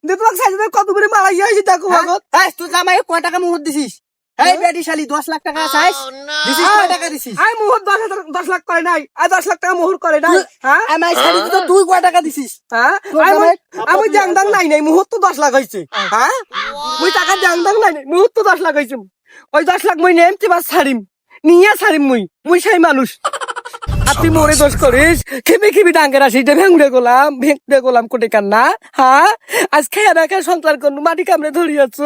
তোমাকে সাইজে কত করে মারা গিয়েছি দেখো আগত। তুই জামাই কয় টাকা মুহূর্ত দিছিস? এই বেটি শালি 10 লাখ টাকা চাইস, দিছিস কয় টাকা দিছিস? আই মুহূর্ত 10 লাখ করে নাই, আর 10 লাখ টাকা মুহূর্ত করে নাই। হ্যাঁ আমার শালি তো তুই কয় টাকা দিছিস? হ্যাঁ আমি জাংদাং নাই মুহূর্ত 10 লাখ হয়েছে। হ্যাঁ মুই টাকা জাংদাং নাই মুহূর্ত 10 লাখ হয়েছে। ওই 10 লাখ মুই নেম তিবা ছাড়িম, নিয়ে ছাড়িম মুই সেই মানুষ। আর তুই মোরে দোষ করিস, খেপে ডাঙ্গের আসিস ভেঙে গোলাম কোটে কান্না। হ্যাঁ আজ খেয়ে না খেয়ে সংসার করু মাটি কামড়ে ধরিয়াছ,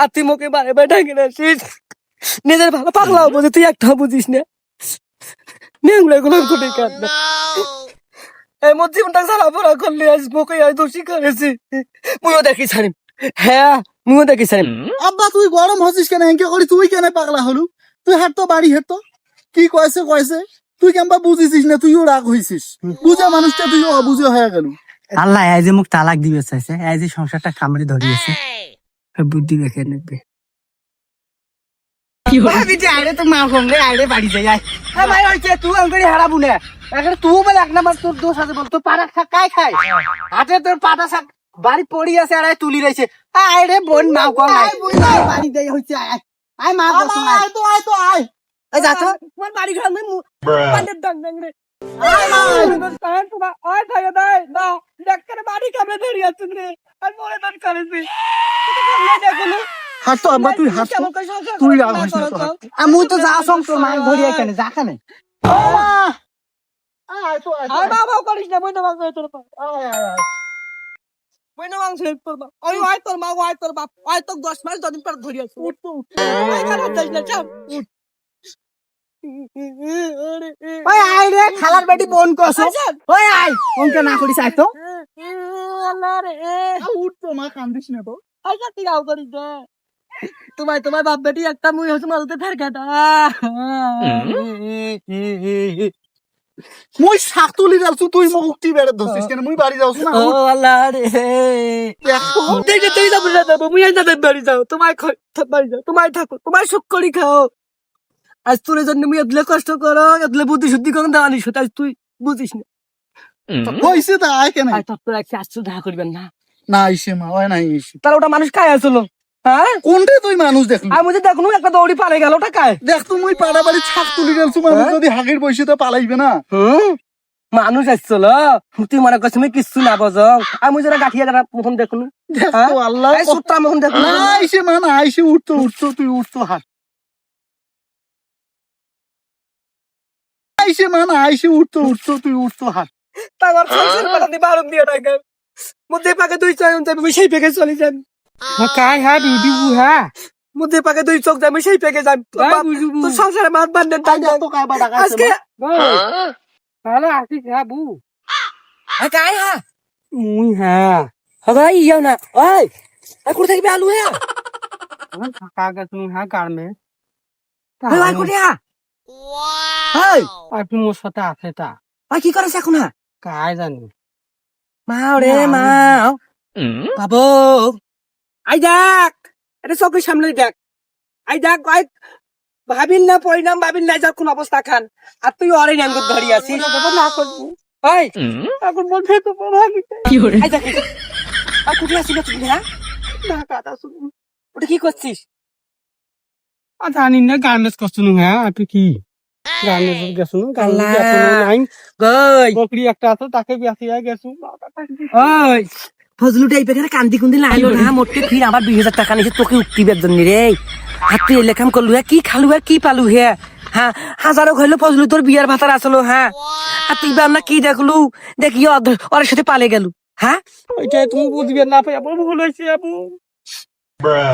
আর তুই মোকে বারে বারে ডাঙ্গের আসিস। নিজের ভালো পাগলাও বুঝি, তুই একটা বুঝিস না। ভেঙে গোলাম কোটে কান্না। এই মোর জীবনটা জ্বালাপোড়া করলে আজ মোকে আজ দোষী করেছি। মুইও দেখি ছাড়িম, হ্যাঁ মুইও দেখি ছাড়িম। আব্বা তুই গরম হচ্ছিস কেন? এঁকে করি তুই কেন পাগলা হলু? তুই হাঁটতো বাড়ি হেঁটতো কি কয়েছে তুই কেমবা বুঝিস না? তুইও রাগ হইছিস, বুঝা মানুষটা তুইও অবুঝে হয়ে গেল। আল্লাহ এই যে মুখ তালাক দিবে চাইছে, এই যে সংসারটা কামড়ে ধরিয়েছে, বুদ্ধি দেখে নেবে। আরে তো মা কমলে আরে বাড়ি যাই আয়। ভাই হইছে তুই অঙ্করি হারাবো না এখন। তুই বলে এক নাম্বার তোর দোষ আছে বল। তোর পাড়া শাক খাই হাতে তোর পাটা শাক বাড়ি পড়ি আছে আর তুলি রয়েছে। আরে বোন মাও কম বাড়ি যাই হইছে আয় আয় মা আয় তো আয় এই যা তো তোমার বাড়ি ঘর নেই পান্ডের ডাং ডাং রে। বাড়ি কামড়ে ধরিয়াছ রে, আর মোরে দন করেছি। হাঁটতো আব্বা তুই হাঁটতো, তুই রাগ হইস না তো হাঁট। আমি তো যা সংসার মা ধরিয়া কেন যা খানে। আয় তো আয় আর বাবাও করিস না, বইনা মাংস তোর বাপ, বইনা মাংস তোর বাপ। ওই আয় তোর মা, আয় তোর বাপ, আয় তোর 10 মাস 10 দিন পর ধরিয়াছ। উঠ তো আয় খারাপ যাইস না চাপ। ওই আয় রে খালার বেটি বোন কসো। ওই আয় অঙ্কে না করিস আয় তো। আল্লাহ রে উঠতো মা, কান্দিস না তো। আচ্ছা তুই আও করিস না। তোমার বাপ বেটি একটা মুই হচ্ছে মালতে ফেরকাটা। মুই শাক তুলি যাচ্ছু, তুই মোক উঠতি বেড়ে ধরছিস কেন? মুই বাড়ি যাচ্ছ না। ও আল্লাহ রে দেখে তুই যাবো না যাবো, মুই না বাড়ি যাও। তোমায় বাড়ি যাও, তোমায় থাকো, তোমায় সুখ করি খাও। আজ তোর জন্য মুই এদলে কষ্ট করো, এদলে বুদ্ধি শুদ্ধি করো দাঁড়ানি সেটা তুই বুঝিস না। হইছে তা আয় কেন? আর তোর একটা আসছো দেখা করবেন না। না আইসে মা, ওই নাই আইসে। তাহলে ওটা মানুষ খায় আসলো। হ্যাঁ কোনটা তুই মানুষ দেখলি? আমি যে দেখুন একটা দৌড়ি পালে গেল ওটা খায়। দেখ তুই মুই পাড়া বাড়ি ছাক তুলি গেলছু, মানুষ যদি হাগির বসে তো পালাইবে না। মানুষ আসছিল, তুই মনে করছিস আমি কিচ্ছু না বজ। আমি যারা গাঠিয়া গাড়া মতন দেখুন, দেখ তো আল্লাহ সুত্রা মতন দেখুন। না আইসে মা, না আইসে উঠতো তুই উঠতো হাট। আইসে মা, না আইসে উঠতো তুই উঠতো হাট। তারপর সংসার পাতা দিয়ে বারণ দিয়ে টাকা মধ্যে পাকে 2 চোখ যাবে, আমি সেই পেকে চলে যান। কাই হ্যাঁ বিউটি বু হ্যাঁ মধ্যে পাকে 2 চোখ যাবে, সেই পেকে যান। তো সংসারে মাত বান্ধেন তো কাবা ডাকা আজকে তাহলে আসিস হ্যাঁ বু কাই হ্যাঁ মুই হ্যাঁ হবাই ইয়াও না। ওই কোথা থেকে আলু হ্যাঁ থাকা গেছো হ্যাঁ গার্মে ওই কোথা ওই আর তুমি মোর সাথে আছে তা ওই কি করেছ এখন হ্যাঁ কাই জানি মাও রে মাও বাবু আই দেখ এটা চোখের সামনে দেখ। আই দেখ ভাবিল না পরিণাম ভাবিল না যখন অবস্থা খান। আর তুই অরে নাম ধরি আছিস না করবো। ওই এখন বলছে তো ভাবি কি করে আই দেখ আর কোথায় আসিস তুমি? হ্যাঁ ঢাকা শুন ওটা কি করছিস? জানি না গার্মেন্টস করছো হ্যাঁ আপনি কি গার্মেন্টস গেছো আল্লাহ। নাই গই বকরি একটা আছে তাকে বিয়াসিয়া গেছো। ওই ফজলু টাইপের কান্দি কুন্দি লাইলো না মোটে ফির আমার 20,000 টাকা নিছে তোকে উক্তিবের জন্য রে। আর তুই এলাকাম করলু হ্যাঁ কি খালু হ্যাঁ কি পালু হ্যাঁ হ্যাঁ হাজারো খাইলো ফজলু তোর বিয়ার ভাতার আসলো হ্যাঁ। আর তুই আমরা কি দেখলু দেখি ওর সাথে পালে গেল। হ্যাঁ ওইটাই তুমি বুঝবে না পাই আপু ভুল হয়েছে আপু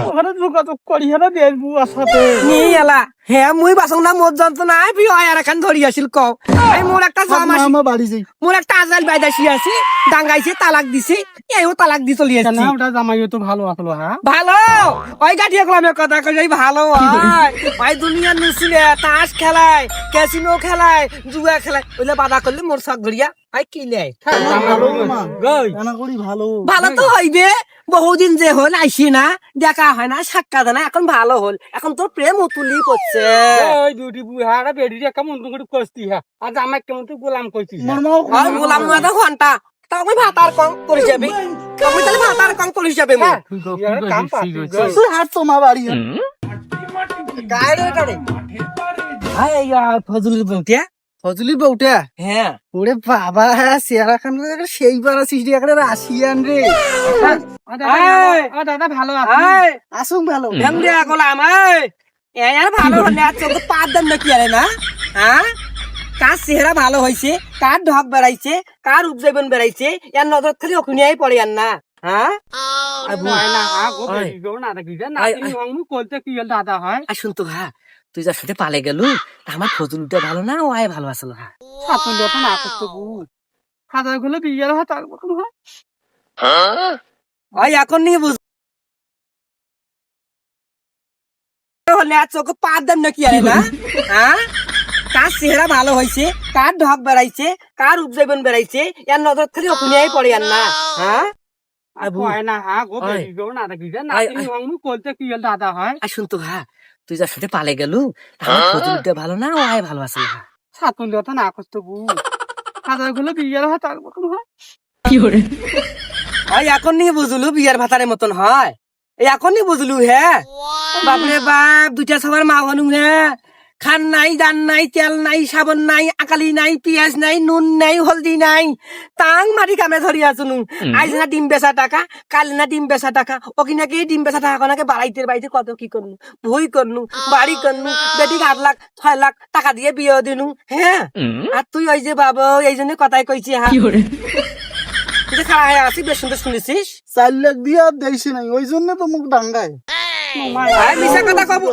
ওখানে যোগাযোগ করি হ্যাঁ দেখবো আসাতে নিয়ে এলা হ্যাঁ মুই বাসং না মোর যন্ত্র নাই তুই আর এখন ধরি আসিল কও। এই মোর একটা জমাসি আমার বাড়ি যাই। মোর একটা আজাল বাইদাসি আছে ডাঙ্গাইছে তালাক দিছে এও তালাক দি চলি আসছে। ওটা জামাইও তো ভালো আসলো হ্যাঁ ভালো ওই গাঠিয়া কলামের কথা কই ভালো ভাই দুনিয়ার নুসিলে তাস খেলায় ক্যাসিনো খেলায় জুয়া খেলায় ওইলে বাধা করলে মোর শখ ধরিয়া ভাই কি লে ভালো মা, গই কেনা করি ভালো। ভালো তো হইবে বহুদিন যে হল আইসি না দেখা হয় না সাক্ষাৎ না এখন ভালো হল এখন তোর প্রেম উতুলি করছে। ওই ডিউটি বু হ্যাঁ বেড়ি কেমন করে করছি হ্যাঁ আর জামাই কেমন তুই গোলাম করছিস মোর মাও গোলাম নয় ঘন্টা তাও আমি ভাত আর কম করে যাবি আমি তাহলে ভাতার কঙ্কল হিসাবে মু তুই হাঁটতো মা বাড়ি হাঁট। গায়ে রে এটা রে ফজলুর বউটা ফজলুর বউটা হ্যাঁ ওরে বাবা চেহারা খান সেইবার আছিস রে একটা রাশিয়ান রে দাদা ভালো আসুন ভালো ঢং দিয়া গলাম আর ভালো হলে আর চোখ পাত দেন নাকি আরে না হ্যাঁ কার চেহারা ভালো হয়েছে কার ঢক বেড়াইছে কার উপজীবন বেড়াইছে এর নজর খালি ওখানেই পড়ে আর না হ্যাঁ শুন তো হ্যাঁ তুই যার সাথে পালে গেল আমার ফজলুটা ভালো না ও আয় ভালো আসলো হ্যাঁ ওই এখন নিয়ে বুঝ হলে আর চোখ পাত দেন নাকি আরে না হ্যাঁ কার চেহারা ভালো হয়েছে কার ঢক বেড়াইছে কার উপজীবন বেড়াইছে এর নজর খালি ওখানেই পড়ে আর না হ্যাঁ শুন তো হ্যাঁ তুই যার সাথে পালে গেল আমার ফজলুটা ভালো না ও আয় ভালো আসলো হ্যাঁ ওই এখন নিয়ে বুঝলু বিয়ার ভাতারের মতন হয় এই এখন নিয়ে বুঝলু হ্যাঁ বাপরে বাপ দুইটা সবার মা হনু হ্যাঁ খান নাই দান নাই তেল নাই সাবন নাই আকালি নাই পিঁয়াজ নাই নুন নাই হলদি নাই তাং মারি কামে ধরি আছুনু আজ না ডিম বেচা টাকা কাল না ডিম বেচা টাকা ও কি নাকি ডিম বেচা টাকা নাকি বাড়াইতে বাড়িতে কত কি করনু বই করনু বাড়ি করনু বেটি 8 লাখ 6 লাখ টাকা দিয়ে বিয়ে দিনু হ্যাঁ আর তুই ওই যে বাবা এই জন্য কথাই কইছি হ্যাঁ তুই যে খাড়া হয়ে আসি বেশ সুন্দর শুনেছিস 4 লাখ দিয়ে আর দেইছি নাই ওই জন্য তো মুখ ডাঙ্গায় আর মিশা কথা কব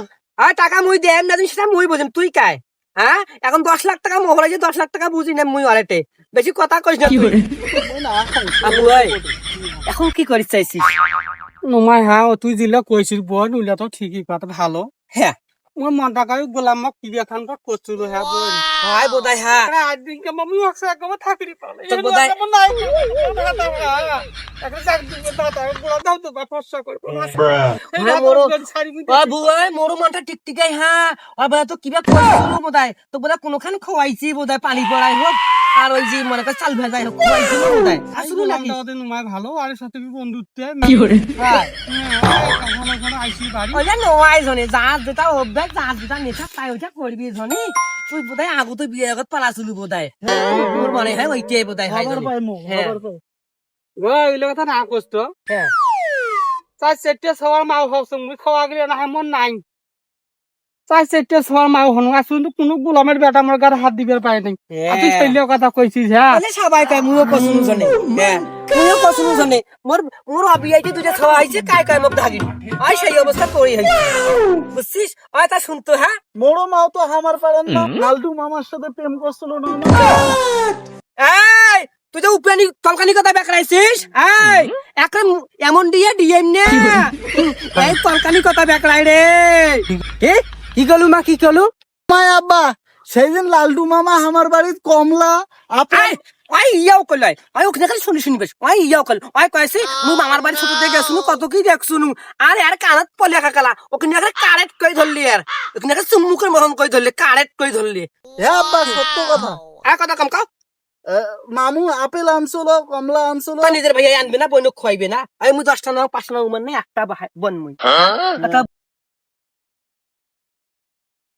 আর টাকা মুই দেম না সেটা মুই বুঝিম তুই কায় হ্যাঁ এখন 10 লাখ টাকা মোহরা যে 10 লাখ টাকা বুঝি না মুই অরেটে বেশি কথা কইস না তুই আবু ওই এখন কি করিস চাইছিস নোমাই হ্যাঁ তুই যেগুলা কইছিস বোন ওইলা তো ঠিকই কথা ভালো হ্যাঁ মোর মনটা গাড়ি গোলাম মা কি খান করছিল হ্যাঁ বোন হাই বোধাই হ্যাঁ আজ দিন কে মামি একশো একবার থাকরি পালে তো বোধাই মোর মনটা টিকটিকাই হ্যাঁ আর বোধ তো কিবা কইছিল বোধাই তো বোধ কোনখান খোয়াইছি বোধাই পানি পড়াই হোক আর ওই যে মনে কর চাল ভেজাই হোক খোয়াইছিল বোধাই আসলে নাকি নোমাই ভালো আর সাথে বন্ধুত্ব কি করে আইসি বাড়ি ওই যে নয় জনে যার যেটা অভ্যাস যার যেটা নেশা তাই ওইটা করবি জনে তুই বোধহয় আগতে বিয়ে আগত পালাছিলু বোধহয় মোর মনে হয় ওইটাই বোধহয় হয় হ্যাঁ ওইগুলো কথা না কষ্ট হ্যাঁ 4-4টা সবার মাও হচ্ছে মুই খাওয়া গেলে না মন নাই 4-4টা সবার মাও হন আসলে কোনো গোলামের বেটা আমার গায়ে হাত দিবার পায় নাই আর তুই সেইলে কথা কইছিস হ্যাঁ তাহলে সবাই কয় মুইও পছন্দ জনে হ্যাঁ মুইও পছন্দ জনে মোর অবিয়াইতে দুইটা খাওয়া হইছে কায় মোক ধাগি আই সেই অবস্থা করি হইছে বুঝছিস ওই তা শুনতো হ্যাঁ মোড়ো মাও তো আমার পারেন না লালটু মামার সাথে প্রেম করছিল না এই তুই তো উপরানি তলকানি কথা বেকরাইছিস এই একটা এমন দিয়ে ডিএম নে এই তলকানি কথা বেকরাই রে কি গলু মা কি গলু মাই আব্বা সেই দিন লালটু মামা আমার বাড়িতে কমলা আপেল ওই ইয়াও কইলাই ওই ওখানে খালি শুনি বেশ ওই ইয়াও কল ওই কইছি মু মামার বাড়ি ছোট থেকে গেছুনু কত কি দেখছুনু আর এর কানত পলিয়া কাকালা ওখানে একটা কারেট কই ধরলি আর ওখানে একটা চুমুকের মতন কই ধরলি কারেট কই ধরলি হ্যাঁ আব্বা সত্য কথা আর কথা কম কাও মামু আপেল আনছিল কমলা আনছিল নিজের ভাই আনবে না বইনক খাইবে না আমি 10টা না 5টা না উমান নাই একটা বন মুই